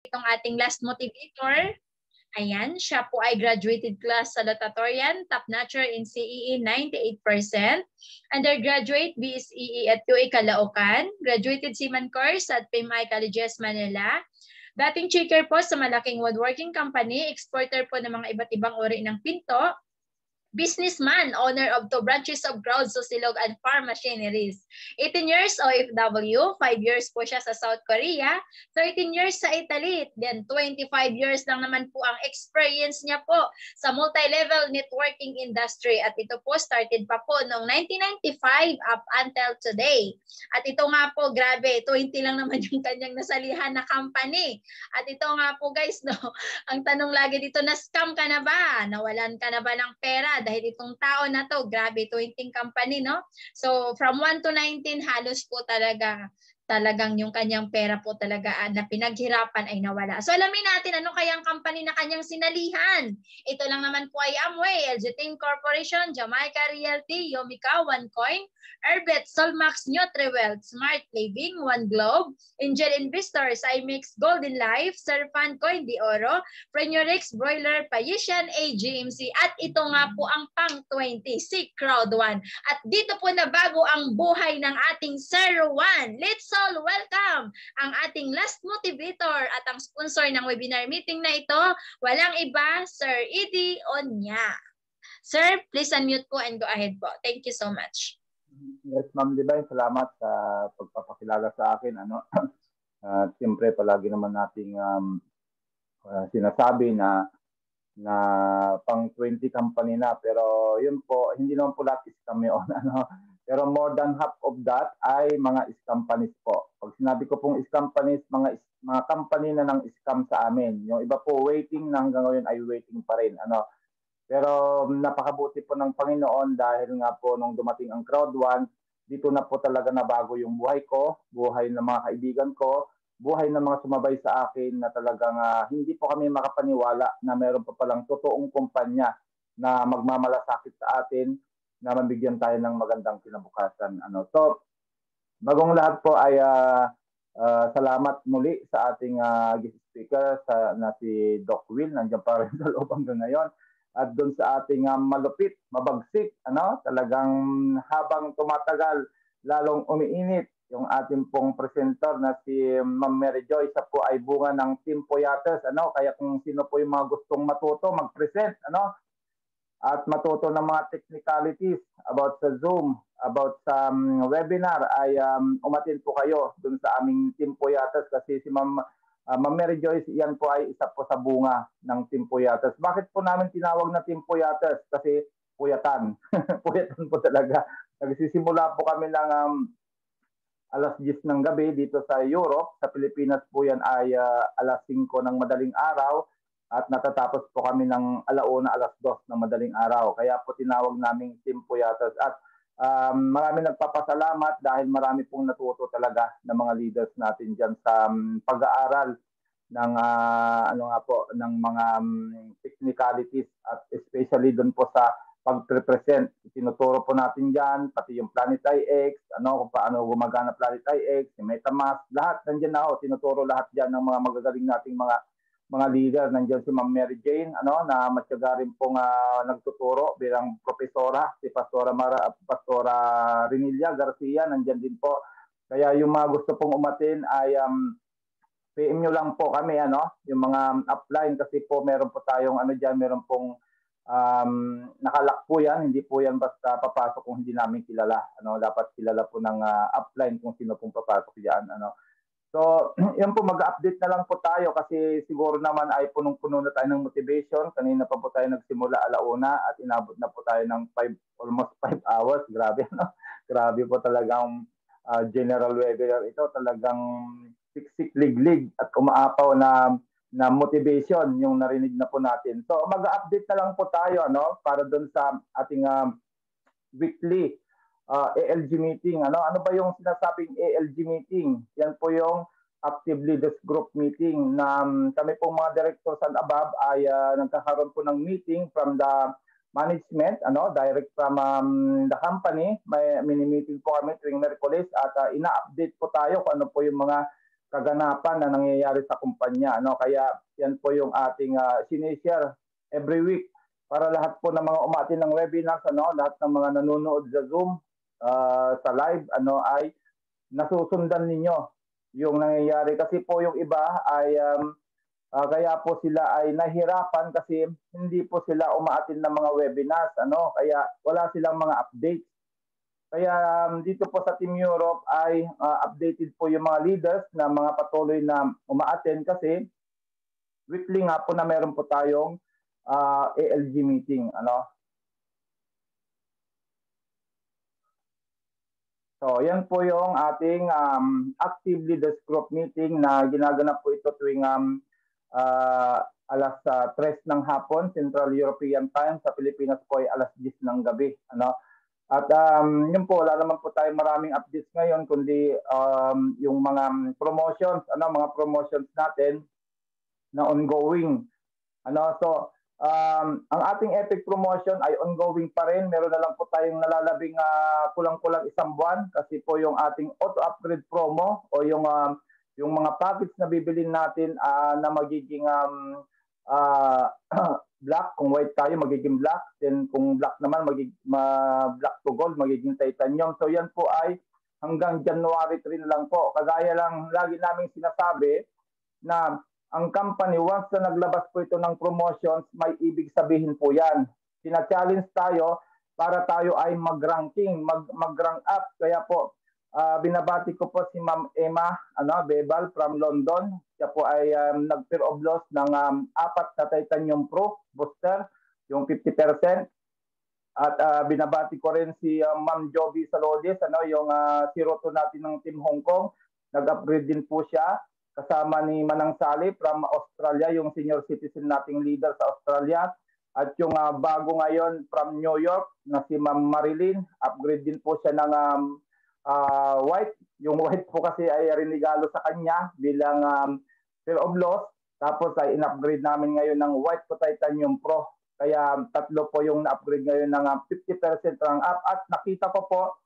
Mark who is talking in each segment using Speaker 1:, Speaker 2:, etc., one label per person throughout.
Speaker 1: itong ating last motivator. Ayan, siya po ay graduated class salutatorian, top notcher in CEE 98%, undergraduate BSEE at UA Caloocan, graduated seaman course at PMI Colleges Manila, dating checker po sa malaking woodworking company, exporter po ng mga iba't ibang uri ng pinto, businessman, owner of 2 branches of Crowd Susilog and Farm Machineries. 18 years OFW, 5 years po siya sa South Korea, 13 years sa Italy, then 25 years lang naman po ang experience niya po sa multi-level networking industry. At ito po started pa po noong 1995 up until today. At ito nga po, grabe, 20 lang naman yung kanyang nasalihan na company. At ito nga po guys, no, ang tanong lagi dito, na-scam ka na ba? Nawalan ka na ba ng pera? Dahil itong tao na to, grabe, 20 company, no? So, from 1 to 19, halos po talagang yung kanyang pera po talaga na pinaghirapan ay nawala. So, alamin natin ano kayang company na kanyang sinalihan. Ito lang naman po ay Amway, LG Team Corporation, Jamaica Realty, Yomika, OneCoin, Herbet, Solmax, NutriWealth, Smart Living, One Globe, Angel Investors, IMEX, Golden Life, Serfan Coin de Oro, Prenurix, Broiler, Payesian, AGMC, at ito nga po ang pang 20, si Crowd1. At dito po na bago ang buhay ng ating Sir Juan. Let's all welcome ang ating last motivator at ang sponsor ng webinar meeting na ito, walang iba, Sir Eddie Onya. Sir, please unmute po and go ahead po. Thank you so much.
Speaker 2: Yes, Ma'am Divine, salamat sa pagpapakilala sa akin. Siyempre, palagi naman nating sinasabi na pang 20 company na, pero yun po, hindi naman po lahat is kami on. Pero more than half of that ay mga companies po. Pag sinabi ko pong companies, mga company na ng scam sa amin. Yung iba po waiting na hanggang ngayon ay waiting pa rin. Pero napakabuti po ng Panginoon dahil nga po nung dumating ang Crowd1, dito na po talaga nabago yung buhay ko, buhay ng mga kaibigan ko, buhay ng mga sumabay sa akin na talagang hindi po kami makapaniwala na meron pa palang totoong kumpanya na magmamalasakit sa atin na mabigyan tayo ng magandang kinabukasan. So, bagong lahat po ay salamat muli sa ating guest speaker na si Doc Will, nandiyan pa rin sa loob hanggang ngayon. At doon sa ating malupit, mabagsik, talagang habang tumatagal, lalong umiinit yung ating pong presenter na si Ma'am Mary Joy. Siya po ay bunga ng Team Poyates, kaya kung sino po yung mga gustong matuto, mag-present, at matuto ng mga technicalities about sa Zoom, about sa webinar, ay umatin po kayo dun sa aming Team Poyates kasi si Ma'am Mary Joyce, yan po ay isa po sa bunga ng Team Poyates. Bakit po namin tinawag na Team Poyates? Kasi puyatan. Puyatan po talaga. Nagsisimula po kami ng alas 10 ng gabi dito sa Europe. Sa Pilipinas po yan ay alas 5 ng madaling araw. At natatapos po kami ng alauna, alas 2 ng madaling araw. Kaya po tinawag naming Team Poyates. At marami nagpapasalamat dahil marami pong natuto talaga ng mga leaders natin dyan sa pag-aaral ng ng mga technicalities at especially doon po sa pag-represent. Tinuturo po natin dyan, pati yung Planet IX, kung paano gumagana Planet IX, yung MetaMask, lahat nandiyan na ako. Tinuturo lahat dyan ng mga magagaling nating mga leader. Nandiyan si Ma'am Mary Jane, na matyaga rin pong nagtuturo bilang profesora, si Pastora Renilla Garcia, nandiyan din po. Kaya yung mga gusto pong umatin ay PM nyo lang po kami, yung mga upline kasi po meron po tayong dyan, meron pong nakalak po yan, hindi po yan basta papasok kung hindi namin kilala. Dapat kilala po ng upline kung sino pong papasok dyan. So, yun po, mag-update na lang po tayo kasi siguro naman ay punong-puno na tayo ng motivation. Kanina pa po tayo nagsimula alauna at inabot na po tayo ng almost 5 hours. Grabe, Grabe po talagang general webinar ito. Talagang siksik, liglig at umaapaw na motivation yung narinig na po natin. So, mag-update na lang po tayo, para doon sa ating weekly ALG meeting. Ano ba yung sinasabing ALG meeting? Yan po yung Active Leaders Group meeting na kami pong mga directors and above ay nagkakaroon po ng meeting from the management, direct from the company. May mini-meeting po kami tuwing Merkulis at ina-update po tayo kung ano po yung mga kaganapan na nangyayari sa kumpanya. Ano? Kaya yan po yung ating sinishare every week para lahat po ng mga umaattend ng webinars, lahat ng mga nanonood sa Zoom, sa live, ay nasusundan ninyo yung nangyayari. Kasi po yung iba ay kaya po sila ay nahirapan kasi hindi po sila umaattend ng mga webinars. Kaya wala silang mga updates. Kaya dito po sa Team Europe ay updated po yung mga leaders na mga patuloy na umaattend kasi weekly nga po na meron po tayong ALG meeting. So, yan po yung ating active leaders group meeting na ginaganap po ito tuwing alas 3 ng hapon, Central European Time. Sa Pilipinas po ay alas 10 ng gabi. At yun po, wala naman po tayong maraming updates ngayon, kundi yung mga promotions, mga promotions natin na ongoing. So, ang ating Epic promotion ay ongoing pa rin. Meron na lang po tayong nalalabing kulang-kulang isang buwan kasi po yung ating auto-upgrade promo o yung mga package na bibilin natin na magiging black, kung white tayo magiging black, then kung black naman black to gold magiging titanium. So yan po ay hanggang January 3 lang po. Kagaya lang lagi naming sinasabi na ang company once na naglabas po ito ng promotions, may ibig sabihin po yan. Sina-challenge tayo para tayo ay mag-ranking, mag-rank up. Kaya po binabati ko po si Ma'am Emma Bebal from London. Siya po ay nag-pair of loss ng 4 na Titanium Pro booster, yung 50%. At binabati ko rin si Ma'am Joby Salodis, yung 02 natin ng Team Hong Kong. Nag-upgrade din po siya kasama ni Manang Sali from Australia, yung senior citizen nating leader sa Australia. At yung bago ngayon from New York na si Ma'am Marilyn, upgrade din po siya ng white. Yung white po kasi ay rinigalo sa kanya bilang pair of loss. Tapos ay in-upgrade namin ngayon ng white po Titanium Pro. Kaya 3 po yung na-upgrade ngayon ng 50% rank up. At nakita ko po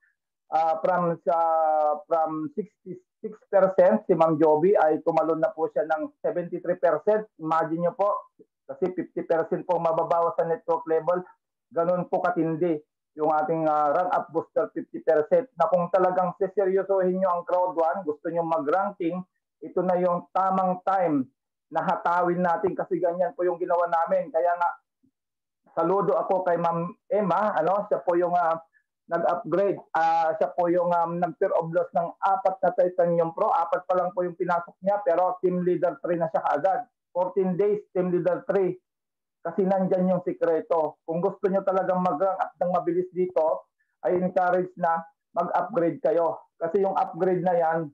Speaker 2: from 66% si Ma'am Joby ay tumalon na po siya ng 73%. Imagine nyo po, kasi 50% po mababawas sa network level. Ganun po katindi yung ating rank up booster 50%. Na kung talagang seseryosohin nyo ang crowd 1, gusto nyo mag-ranking, ito na yung tamang time na hatawin natin kasi ganyan po yung ginawa namin. Kaya nga, saludo ako kay Ma'am Emma, siya po yung nag-upgrade. Siya po yung nag-pair of loss ng 4 na Titanium Pro. 4 pa lang po yung pinasok niya, pero team leader 3 na siya kaagad. 14 days, team leader 3. Kasi nandyan yung sikreto. Kung gusto nyo talagang mag-rank up ng mabilis dito, ay encourage na mag-upgrade kayo. Kasi yung upgrade na yan,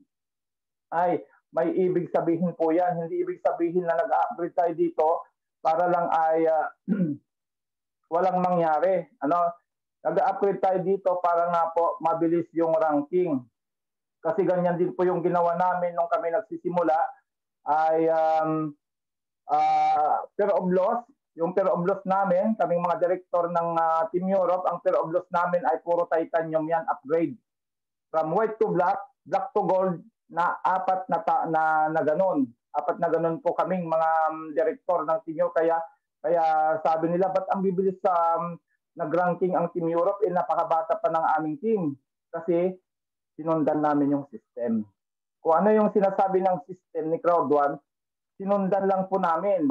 Speaker 2: ay may ibig sabihin po yan. Hindi ibig sabihin na nag-upgrade tayo dito para lang ay walang mangyari. Nag-upgrade tayo dito para nga po mabilis yung ranking. Kasi ganyan din po yung ginawa namin nung kami nagsisimula ay pair of loss. Yung pair of loss namin, kaming mga director ng Team Europe, ang pair of loss namin ay puro titanium yan, upgrade. From white to black, black to gold, na 4 na ganun. 4 na ganun po kaming mga director ng Team Europe. Kaya sabi nila, ba't ang bibilis sa nag-ranking ang Team Europe? Napakabata pa ng aming team. Kasi sinundan namin yung system. Kung ano yung sinasabi ng system ni Crowd1, sinundan lang po namin.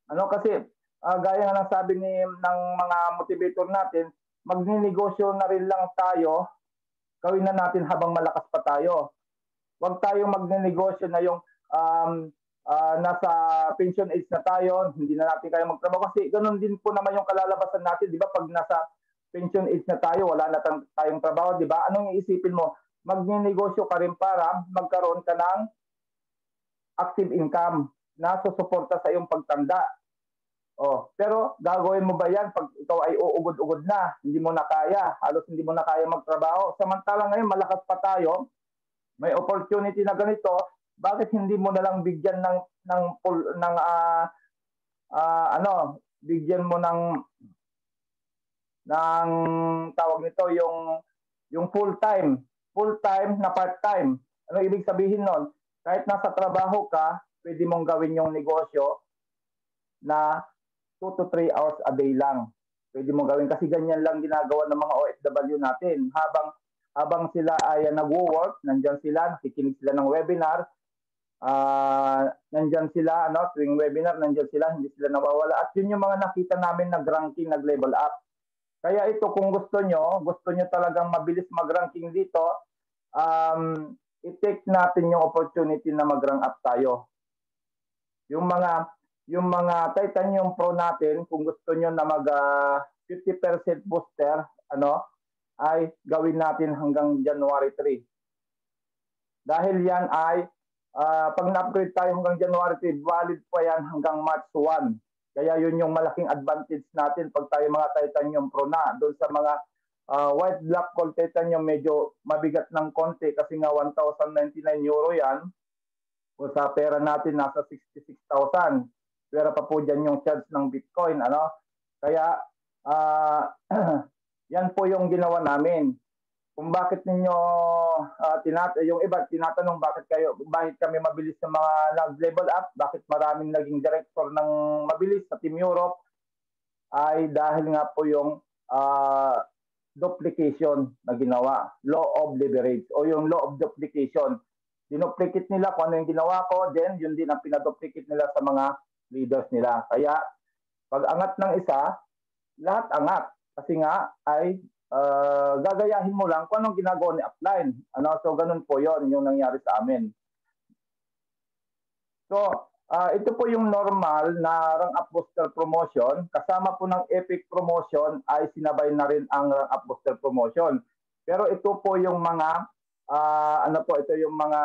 Speaker 2: Kasi gaya nga ng sabi ng mga motivator natin, magninegosyo na rin lang tayo, gawin na natin habang malakas pa tayo. Huwag tayong magninegosyo na yung nasa pension age na tayo, hindi na natin kaya magtrabaho. Kasi ganun din po naman yung kalalabasan natin, di ba? Pag nasa pension age na tayo, wala na tayong trabaho, di ba? Anong iisipin mo? Magninegosyo ka rin para magkaroon ka ng active income na susuporta sa iyong pagtanda. Pero gagawin mo ba yan pag ikaw ay uugod-ugod na, hindi mo na kaya, halos hindi mo na kaya magtrabaho? Samantalang ngayon, malakas pa tayo, may opportunity na ganito, bakit hindi mo na lang bigyan bigyan mo ng tawag nito yung full time na part-time. Ano ibig sabihin nun? kahit nasa trabaho ka, pwede mong gawin yung negosyo na 2 to 3 hours a day lang. Pwede mong gawin kasi ganyan lang ginagawa ng mga OFW natin. Habang sila ay nagwo-work, nandiyan sila, nakikinig sila ng webinar, nandiyan sila, tuwing webinar, nandiyan sila, hindi sila nawawala. At yun yung mga nakita namin nag-ranking, nag-level up. Kaya ito, kung gusto nyo talagang mabilis mag-ranking dito, i-take natin yung opportunity na mag-rank up tayo. Yung mga Titanium Pro natin, kung gusto nyo na mag 50% booster, ay gawin natin hanggang January 3. Dahil yan ay, pag na-upgrade tayo hanggang January 3, valid pa yan hanggang March 1. Kaya yun yung malaking advantage natin pag tayo mga Titanium Pro na. Doon sa mga white, black, gold, titanium, medyo mabigat ng konti kasi nga 1,099 euro yan. Kung sa pera natin, nasa 66,000. Pera pa po dyan yung charge ng Bitcoin. Kaya, yan po yung ginawa namin. Kung bakit ninyo, yung iba tinatanong bakit kami mabilis sa mga nag-level up, bakit maraming naging director ng mabilis sa Team Europe, ay dahil nga po yung duplication na ginawa, law of leverage o yung law of duplication. Dinuplicate nila kung ano yung ginawa ko, then yun din ang pinaduplicate nila sa mga leaders nila. Kaya pag angat ng isa, lahat angat. Kasi nga ay gagayahin mo lang kung anong ginagawa ni upline. So ganun po yon yung nangyari sa amin. So ito po yung normal na rank up booster promotion. Kasama po ng epic promotion ay sinabay na rin ang rank up booster promotion. Pero ito po yung mga ito yung mga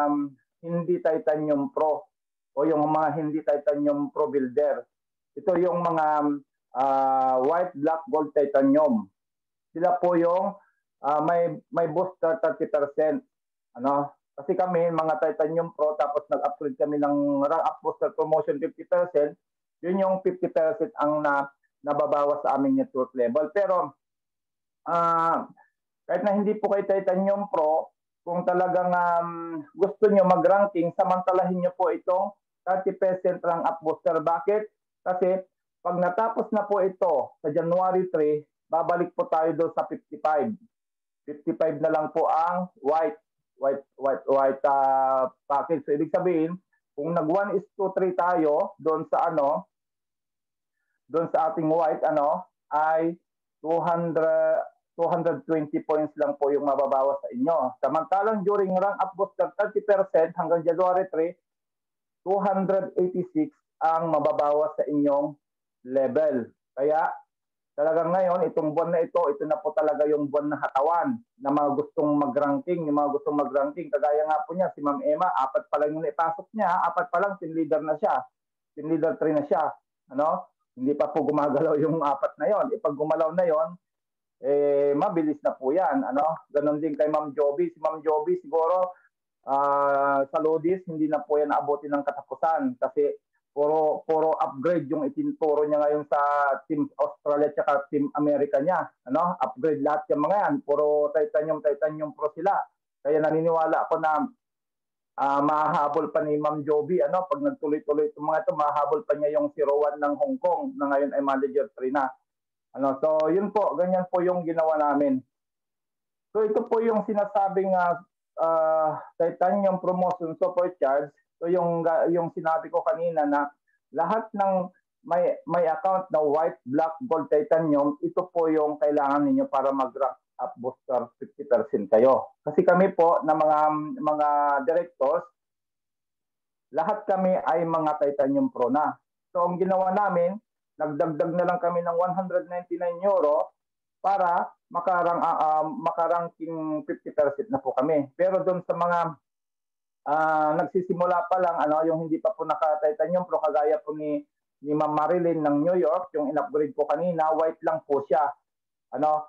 Speaker 2: hindi Titanium Pro o yung mga hindi Titanium Pro Builder. Ito yung mga white, black, gold, titanium. Sila po yung may booster 30%. Kasi kami, mga Titanium Pro, tapos nag-upgrade kami ng rank up booster promotion 50%, yun yung 50% ang nababawas sa aming network level. Pero kahit na hindi po kay Titanium Pro, kung talagang gusto nyo mag-ranking, samantalahin nyo po itong 30% rank up booster. Bakit? Kasi pag natapos na po ito sa January 3, babalik po tayo doon sa 55. 55 na lang po ang white package. So ibig sabihin, kung nag 1:3 tayo doon sa doon sa ating white ay 220 points lang po yung mababawas sa inyo. Samantalang during rank up booster 30% hanggang January 3, 286 ang mababawas sa inyong level. Kaya talagang ngayon, itong buwan na ito na po talaga yung buwan na hatawan na mga gustong mag-ranking, yung mga gustong mag-ranking. Kagaya nga po niya, si Ma'am Emma, 4 pa lang yung ipasok niya, 4 pa lang, team leader na siya. Team leader 3 na siya. Hindi pa po gumagalaw yung 4 na yon. Pag gumalaw na yon, mabilis na po yan. Ganon din kay Ma'am Joby. Si Ma'am Joby siguro, sa Lodis, hindi na po yan naabutin ng katapusan kasi puro upgrade yung itinturo niya ngayon sa Team Australia at Team America niya. Upgrade lahat yung mga yan. Puro Titanium Pro sila. Kaya naniniwala ako na mahahabol pa ni Ma'am Joby. Pag nagtuloy-tuloy itong mga ito, mahahabol pa niya yung 01 ng Hong Kong na ngayon ay manager 3 na. So yun po, ganyan po yung ginawa namin. So ito po yung sinasabing Titanium Promotion Support Charge. So yung sinabi ko kanina na lahat ng may account na white, black, gold, titanium, ito po yung kailangan ninyo para mag-rank up booster 50% kayo. Kasi kami po na mga directors, lahat kami ay mga Titanium Pro na. So ang ginawa namin, nagdagdag na lang kami ng 199 euro para makaranking 50% na po kami. Pero doon sa mga nagsisimula pa lang, yung hindi pa po naka-Titanium Pro, kagaya po ni Ma'am Marilyn ng New York, yung in-upgrade ko kanina, white lang po siya.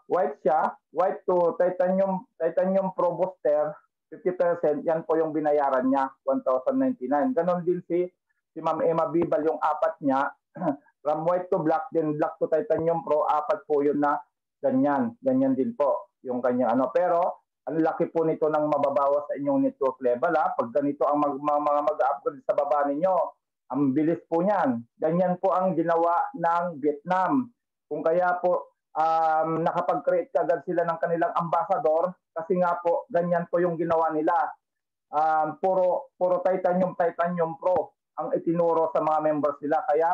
Speaker 2: White siya, white to Titanium Pro Booster, 50%, yan po yung binayaran niya, 1,099. Ganon din si Ma'am Emma Bibal, yung 4 niya, from white to black, then black to Titanium Pro, 4 po yun na ganyan din po yung kanya Pero ang laki po nito ng mababawas sa inyong network level. Pag ganito ang mga mag-upgrade sa baba ninyo, ang bilis po niyan. Ganyan po ang ginawa ng Vietnam. Kung kaya po nakapag-create agad sila ng kanilang ambassador, kasi nga po ganyan po yung ginawa nila. Puro titanium pro ang itinuro sa mga members nila. Kaya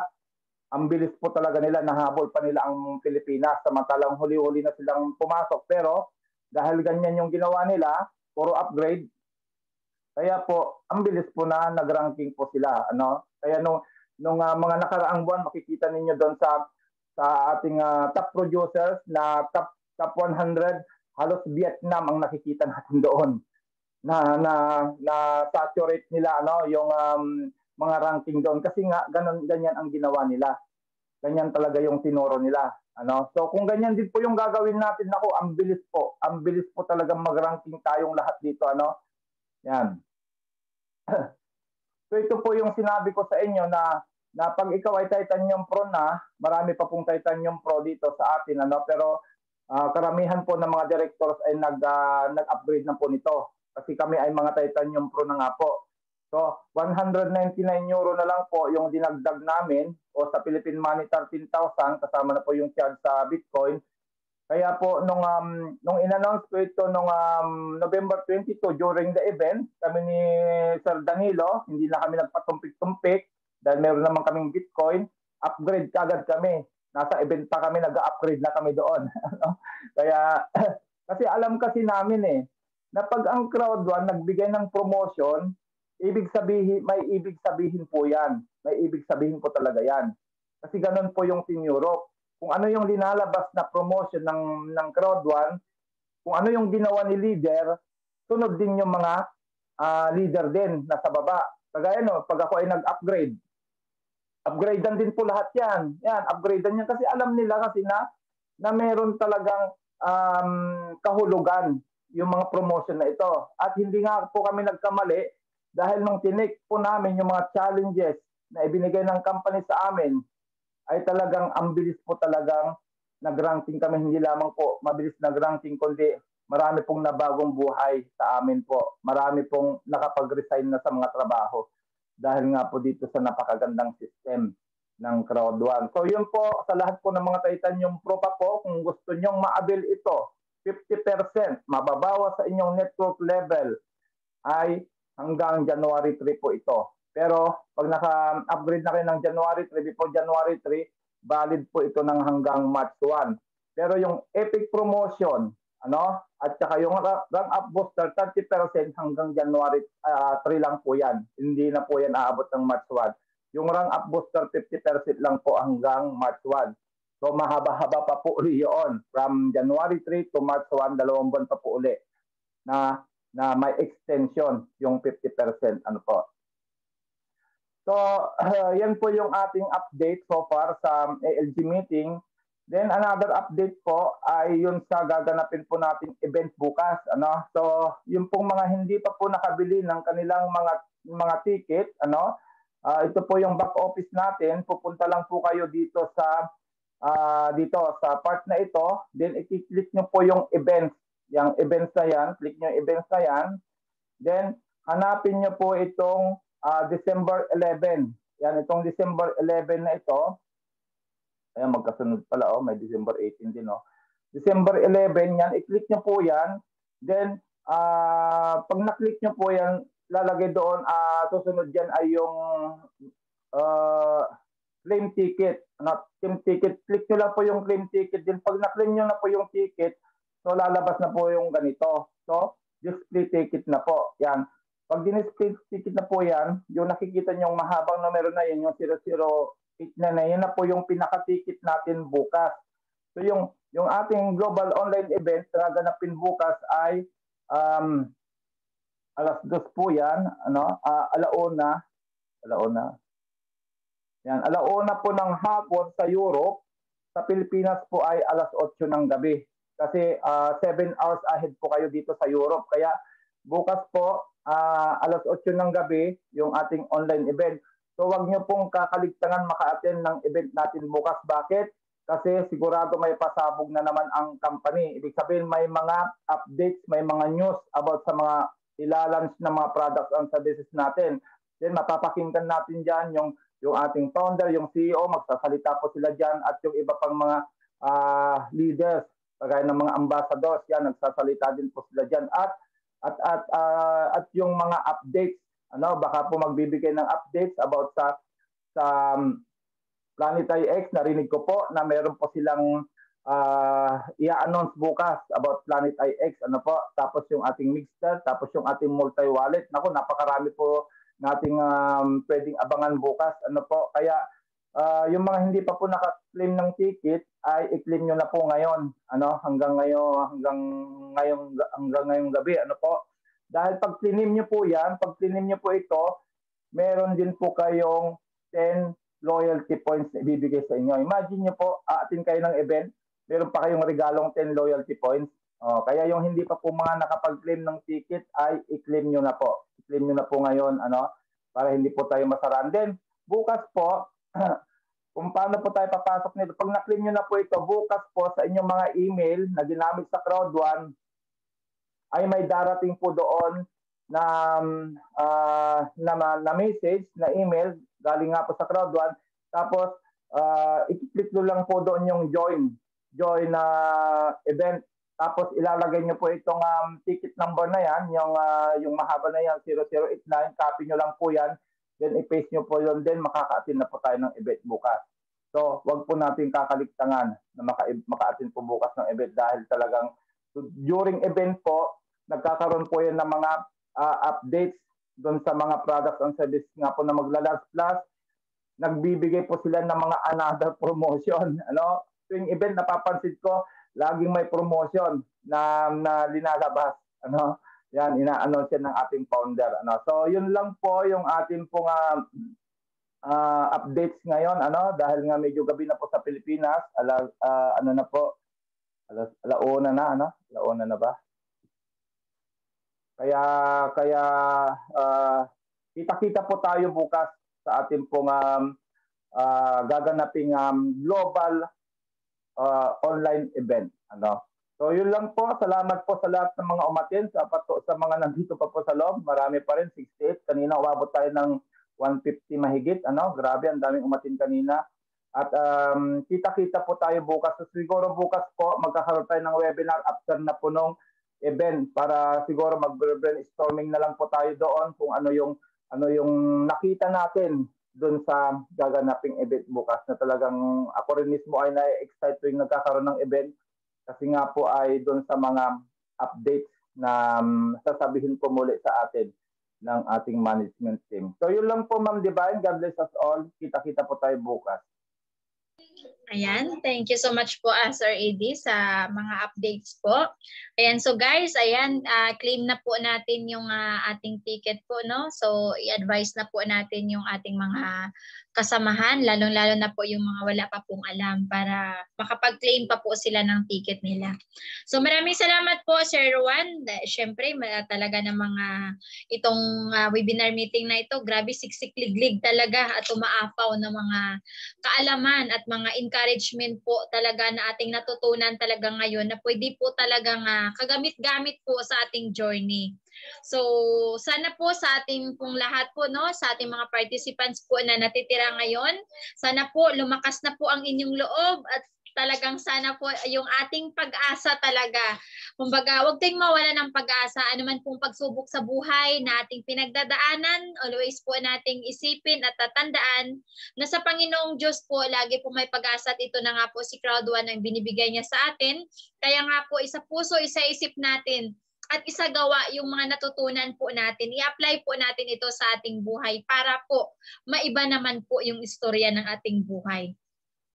Speaker 2: ang bilis po talaga nila, nahabol pa nila ang Pilipinas, samantalang huli-huli na silang pumasok. Pero dahil ganyan yung ginawa nila, puro upgrade, kaya po ang bilis po na nag-ranking po sila. Kaya nung mga nakaraang buwan, makikita ninyo doon sa ating top producers na top 100, halos Vietnam ang nakikita natin doon. Na saturate nila yung mga ranking doon, kasi nga ganyan ang ginawa nila. Ganyan talaga yung tinuro nila. So kung ganyan din po yung gagawin natin, ang bilis po. Ang bilis po talaga mag-ranking tayong lahat dito. Yan. So ito po yung sinabi ko sa inyo na pag ikaw ay Titanium Pro na, marami pa pong Titanium Pro dito sa atin. Pero karamihan po ng mga directors ay nag-upgrade na po nito. Kasi kami ay mga Titanium Pro na nga po. So, 199 euro na lang po yung dinagdag namin, o sa Philippine money 13,000, kasama na po yung charge sa Bitcoin. Kaya po nung in-announce ko ito nung November 22 during the event, kami ni Sir Danilo, hindi na kami nagpatumpik-tumpik dahil meron naman kaming Bitcoin, upgrade kagad kami. Nasa event pa kami, nag-upgrade na kami doon. Kaya, kasi alam kasi namin na pag ang Crowd1 nagbigay ng promotion, may ibig sabihin po yan. May ibig sabihin po talaga yan. Kasi ganun po yung Team Europe. Kung ano yung linalabas na promotion ng Crowd1, kung ano yung ginawa ni leader, sunod din yung mga leader din nasa baba. Kagaya pag ako ay nag-upgrade, upgradean din po lahat yan. Upgradean yan kasi alam nila kasi na meron talagang kahulugan yung mga promotion na ito. At hindi nga po kami nagkamali, dahil nung tinik po namin yung mga challenges na ibinigay ng company sa amin, ay talagang ang bilis po talagang nag-ranking kami. Hindi lamang po mabilis nag-ranking, kundi marami pong nabagong buhay sa amin po. Marami pong nakapag-resign na sa mga trabaho dahil nga po dito sa napakagandang system ng Crowd1. So yun po, sa lahat po ng mga Titanium Pro pa po, kung gusto nyong ma-avail ito, 50% mababawas sa inyong network level ay hanggang January 3 po ito. Pero pag naka-upgrade na kayo ng January 3, before January 3, valid po ito ng hanggang March 1. Pero yung Epic Promotion, at saka yung rank up booster, 30% hanggang January 3 lang po yan. Hindi na po yan aabot ng March 1. Yung rank up booster, 50% lang po hanggang March 1. So mahaba-haba pa po uli yun. From January 3 to March 1, 2 buwan pa po uli na may extension yung 50%. Po. So, yan po yung ating update so far sa ALG meeting. Then, another update po ay yun sa gaganapin po nating event bukas. So, yung pong mga hindi pa po nakabili ng kanilang mga ticket, ito po yung back office natin. Pupunta lang po kayo dito sa part na ito. Then, i-click nyo po yung events. Yung events na yan, click nyo yung events na yan. Then, hanapin nyo po itong December 11. Yan, itong December 11 na ito. Ayan, magkasunod pala, may December 18 din, December 11, yan, i-click nyo po yan. Then, pag na-click nyo po yan, lalagay doon, susunod yan ay yung claim ticket. Claim ticket, click nyo lang po yung claim ticket. Then, pag na-claim nyo na po yung ticket, so, lalabas na po yung ganito. So, display ticket na po. Yan. Pag display ticket na po yan, yung nakikita nyo yung mahabang numero na yun, yung 008 na yan na po yung pinaka-ticket natin bukas. So, yung ating global online event na ganapin bukas ay alas 2 po yan. Alauna. Yan. Alauna po ng hapon sa Europe. Sa Pilipinas po ay alas 8 ng gabi. Kasi 7 hours ahead po kayo dito sa Europe. Kaya bukas po, alas 8 ng gabi, yung ating online event. So wag nyo pong kakaligtangan maka-attend ng event natin bukas. Bakit? kasi sigurado may pasabog na naman ang company. Ibig sabihin may mga updates, may mga news about sa mga ilalunch na mga products and services natin. Then mapapakinggan natin dyan yung ating founder, yung CEO, magsasalita po sila dyan at yung iba pang mga leaders, kagaya ng mga ambassadors, yan, nagsasalita din po sila dyan. At yung mga updates, baka po magbibigay ng updates about sa Planetary X. Narinig ko po na meron po silang i-announce bukas about Planetary X, tapos yung ating Mixer, tapos yung ating multi-wallet. Naku, napakarami po nating pwedeng abangan bukas, kaya yung mga hindi pa po naka-claim ng ticket ay i-claim nyo na po ngayon, hanggang ngayong gabi, dahil pag claim nyo po yan, pag claim nyo po ito, meron din po kayong 10 loyalty points na ibibigay sa inyo. Imagine nyo po, aatin kayo ng event, meron pa kayong regalong 10 loyalty points. Kaya yung hindi pa po mga nakapag-claim ng ticket ay i-claim nyo na po. I-claim nyo na po ngayon, para hindi po tayo masaran. Then, bukas po, kung paano po tayo papasok nito, pag na-claim nyo na po ito, bukas po sa inyong mga email na ginamit sa Crowd1, ay may darating po doon na message, na email, galing nga po sa Crowd1, tapos i-click nyo lang po doon yung join na event, tapos ilalagay nyo po itong ticket number na yan, yung mahaba na yan, 0089, copy nyo lang po yan, then i-paste nyo po yun, then makaka-attend na po tayo ng event bukas. So, wag po natin kakaligtangan na maka-attend po bukas ng event dahil talagang during event po, nagkakaroon po yan ng mga updates doon sa mga products and services nga po na magla-launch, plus nagbibigay po sila ng mga another promotion. Tuwing event, napapansin ko, laging may promotion na linalabas. Yan, ina-announce yan ng ating founder. So, yun lang po yung ating pong updates ngayon. Dahil nga medyo gabi na po sa Pilipinas, alauna na ba? Kaya kita-kita po tayo bukas sa ating pong gaganaping global online event. So yun lang po. Salamat po sa lahat ng mga umattend, sa mga nandito pa po sa loob. Marami pa rin, 68. Kanina umabot tayo ng 150 mahigit. Grabe, ang daming umattend kanina. At kita-kita po tayo bukas. So, siguro bukas po magkakaroon tayo ng webinar after na po nung event para siguro mag-brainstorming na lang po tayo doon kung ano yung nakita natin doon sa gaganaping event bukas, na talagang ako rin mismo ay na-excite tuwing nagkakaroon ng event kasi nga po ay doon sa mga updates na sasabihin po muli sa atin ng ating management team. So yun lang po, Ma'am Divine. God bless us all. Kita-kita po tayo bukas.
Speaker 1: Ayan, thank you so much po Sir Eddie sa mga updates po. Ayan, so guys, ayan, claim na po natin yung ating ticket po, no? So i-advise na po natin yung ating mga kasamahan, lalong-lalo na po yung mga wala pa pong alam para makapag-claim pa po sila ng ticket nila. So maraming salamat po Sir Juan. Siyempre, talaga ng mga itong webinar meeting na ito, grabe siksik-liglig talaga at umaapaw ng mga kaalaman at mga encouragement po talaga na ating natutunan talaga ngayon na pwede po talagang kagamit-gamit po sa ating journey. So, sana po sa ating pong lahat po, no, sa ating mga participants po na natitira ngayon, sana po lumakas na po ang inyong loob at talagang sana po yung ating pag-asa talaga. Kumbaga, huwag tayong mawala ng pag-asa. Ano man pong pagsubok sa buhay na ating pinagdadaanan, always po nating isipin at tatandaan na sa Panginoong Diyos po, lagi po may pag-asa at ito na nga po si Crowd1 ang binibigay niya sa atin. Kaya nga po, isa puso, isa isip natin at isagawa yung mga natutunan po natin. I-apply po natin ito sa ating buhay para po maiba naman po yung istorya ng ating buhay.